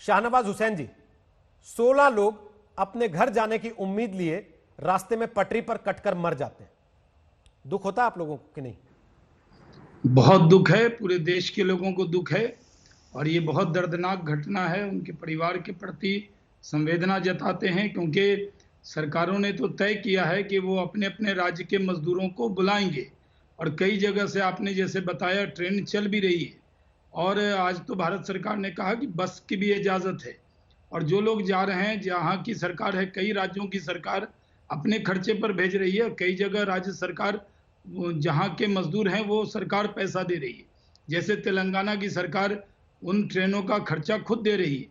शाहनवाज हुसैन जी, 16 लोग अपने घर जाने की उम्मीद लिए रास्ते में पटरी पर कटकर मर जाते हैं। दुख होता है आप लोगों को कि नहीं? बहुत दुख है, पूरे देश के लोगों को दुख है और ये बहुत दर्दनाक घटना है। उनके परिवार के प्रति संवेदना जताते हैं, क्योंकि सरकारों ने तो तय किया है कि वो अपने अपने राज्य के मजदूरों को बुलाएंगे और कई जगह से आपने जैसे बताया ट्रेन चल भी रही है। और आज तो भारत सरकार ने कहा कि बस की भी इजाज़त है और जो लोग जा रहे हैं, जहाँ की सरकार है, कई राज्यों की सरकार अपने खर्चे पर भेज रही है, कई जगह राज्य सरकार जहाँ के मजदूर हैं वो सरकार पैसा दे रही है। जैसे तेलंगाना की सरकार उन ट्रेनों का खर्चा खुद दे रही है।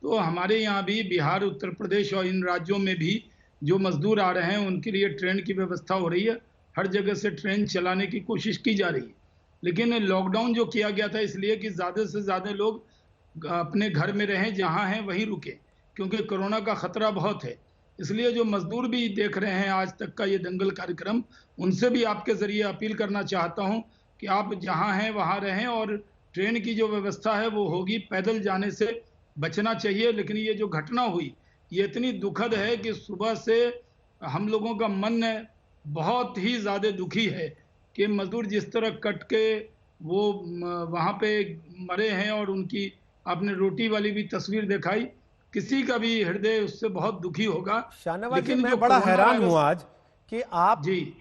तो हमारे यहाँ भी बिहार, उत्तर प्रदेश और इन राज्यों में भी जो मजदूर आ रहे हैं उनके लिए ट्रेन की व्यवस्था हो रही है। हर जगह से ट्रेन चलाने की कोशिश की जा रही है। लेकिन लॉकडाउन जो किया गया था इसलिए कि ज़्यादा से ज़्यादा लोग अपने घर में रहें, जहाँ हैं वहीं रुके, क्योंकि कोरोना का खतरा बहुत है। इसलिए जो मजदूर भी देख रहे हैं आज तक का ये दंगल कार्यक्रम, उनसे भी आपके जरिए अपील करना चाहता हूं कि आप जहां हैं वहां रहें और ट्रेन की जो व्यवस्था है वो होगी, पैदल जाने से बचना चाहिए। लेकिन ये जो घटना हुई ये इतनी दुखद है कि सुबह से हम लोगों का मन बहुत ही ज़्यादा दुखी है कि मजदूर जिस तरह कट के वो वहाँ पे मरे हैं और उनकी आपने रोटी वाली भी तस्वीर दिखाई, किसी का भी हृदय उससे बहुत दुखी होगा। शाहनवाज जी, लेकिन जो मैं बड़ा कोरोना हैरान हूं वायरस। आज कि आप जी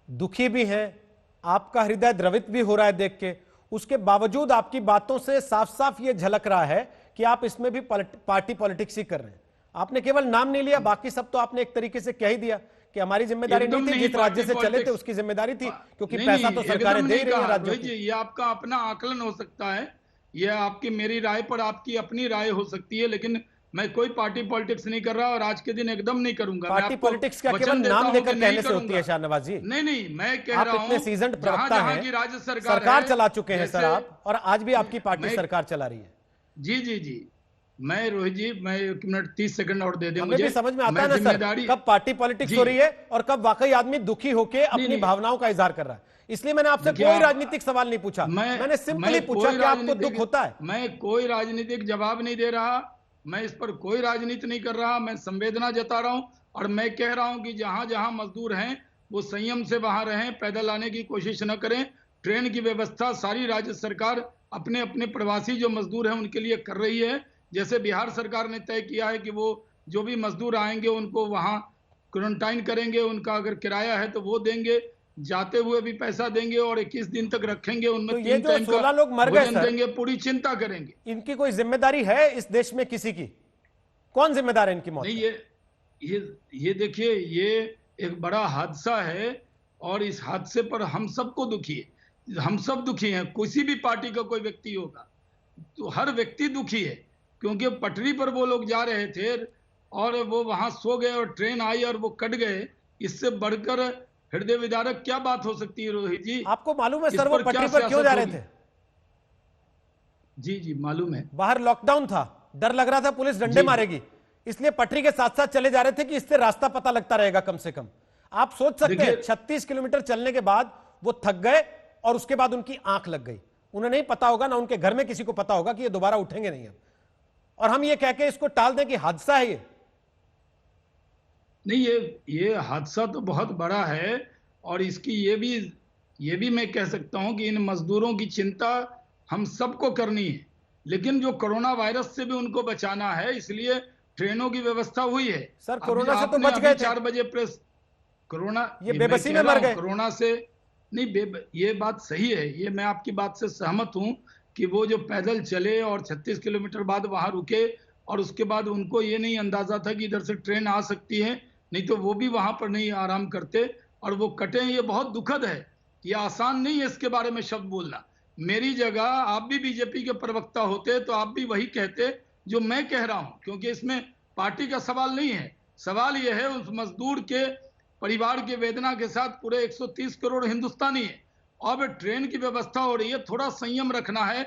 दुखी भी हैं, आपका हृदय द्रवित भी हो रहा है देख के। उसके बावजूद आपकी बातों से साफ साफ ये झलक रहा है कि आप इसमें भी पार्टी पॉलिटिक्स ही कर रहे हैं। आपने केवल नाम नहीं लिया, बाकी सब तो आपने एक तरीके से कह ही दिया कि हमारी जिम्मेदारी नहीं एकदम थी, नहीं, जिस राज्य पार्टी से चले थे पॉलिटिक्स उसकी जिम्मेदारी थी, क्योंकि नहीं पैसा नहीं, तो सरकारें एकदम दे ही नहीं रही हैं कहा राज्यों रोहित जी। की। ये आपका अपना आकलन हो सकता है, यह आपकी मेरी राय पर आपकी अपनी राय हो सकती है, लेकिन मैं कोई पार्टी पॉलिटिक्स नहीं कर रहा और आज के दिन एकदम नहीं करूंगा। मैं पार्टी आपको पॉलिटिक्स क्या केवल वचन देता नाम हूं कि लेकर नहीं कहने से होती है करूंगा। शाहनवाज जी? नहीं नहीं, मैं कह आप रहा इतने हूं सीजन्ड जहां प्रवक्ता जहां हैं, की राज्य सरकार सरकार है, चला चुके हैं सर जैसे आप, और आज भी आपकी पार्टी मैं सरकार चला रही है। जी जी जी, मैं रोहित जी, मैं 1 मिनट 30 सेकंड और दे दें हमें भी मुझे। समझ में आता है मैं ना सर, जिम्मेदारी कब पार्टी पॉलिटिक्स जी हो रही है और कब वाकई आदमी दुखी होकर नहीं अपनी नहीं, भावनाओं का इजहार कर रहा है। इसलिए मैंने आपसे देखिए कोई राजनीतिक सवाल नहीं पूछा, मैंने सिंपली मैं पूछा कोई कि आपको दुख राजनीतिक होता है। मैं कोई राजनीतिक जवाब नहीं दे रहा। मैं इस पर कोई राजनीति नहीं कर रहा, मैं संवेदना जता रहा हूं और मैं कह रहा हूं कि जहां जहां मजदूर हैं वो संयम से वहां रहें, पैदल आने की कोशिश न करें। ट्रेन की व्यवस्था सारी राज्य सरकार अपने अपने प्रवासी जो मजदूर हैं उनके लिए कर रही है। जैसे बिहार सरकार ने तय किया है कि वो जो भी मजदूर आएंगे उनको वहां क्वारंटाइन करेंगे, उनका अगर किराया है तो वो देंगे, जाते हुए भी पैसा देंगे और 21 दिन तक रखेंगे, तो उनमें ये 3 जो टाइम का 16 लोग मर गए भोजन सर, देंगे, पूरी चिंता करेंगे। इनकी कोई जिम्मेदारी है इस देश में किसी की? कौन जिम्मेदार है इनकी मौत नहीं, का? ये ये देखिए, ये एक बड़ा हादसा है और इस हादसे पर हम सबको दुखी है, हम सब दुखी हैं। किसी भी पार्टी का कोई व्यक्ति होगा तो हर व्यक्ति दुखी है, क्योंकि पटरी पर वो लोग जा रहे थे और वो वहां सो गए और ट्रेन आई और वो कट गए। इससे बढ़कर हृदय विदारक क्या बात हो सकती है रोहित जी? आपको मालूम है इस सर वो पर क्या पटरी पर क्यों सियासत जा रहे होगी? थे? जी जी, मालूम है। बाहर लॉकडाउन था, डर लग रहा था पुलिस डंडे जी जी मारेगी, इसलिए पटरी के साथ साथ चले जा रहे थे कि इससे रास्ता पता लगता रहेगा कम से कम। आप सोच सकते हैं देखिए, 36 किलोमीटर चलने के बाद वो थक गए और उसके बाद उनकी आंख लग गई। उन्हें नहीं पता होगा, ना उनके घर में किसी को पता होगा कि ये दोबारा उठेंगे नहीं अब, और हम ये कह के इसको टाल दें कि हादसा है ये। नहीं, ये हादसा तो बहुत बड़ा है और इसकी ये भी मैं कह सकता हूं कि इन मजदूरों की चिंता हम सबको करनी है, लेकिन जो कोरोना वायरस से भी उनको बचाना है, इसलिए ट्रेनों की व्यवस्था हुई है। सर अभी कोरोना से तो आपने बच अभी गए थे, 4 बजे प्रेस कोरोना, ये मैं बेबसी कह में रहा मर हूं गए। कोरोना से नहीं, ये बात सही है, ये मैं आपकी बात से सहमत हूं कि वो जो पैदल चले और 36 किलोमीटर बाद वहां रुके और उसके बाद उनको ये नहीं अंदाजा था कि इधर से ट्रेन आ सकती है, नहीं तो वो भी वहां पर नहीं आराम करते और वो कटे। ये बहुत दुखद है, ये आसान नहीं है इसके बारे में शब्द बोलना। मेरी जगह आप भी बीजेपी के प्रवक्ता होते तो आप भी वही कहते जो मैं कह रहा हूं, क्योंकि इसमें पार्टी का सवाल नहीं है। सवाल यह है उस मजदूर के परिवार की वेदना के साथ पूरे 130 करोड़ हिंदुस्तानी है। अब ट्रेन की व्यवस्था हो रही है, थोड़ा संयम रखना है।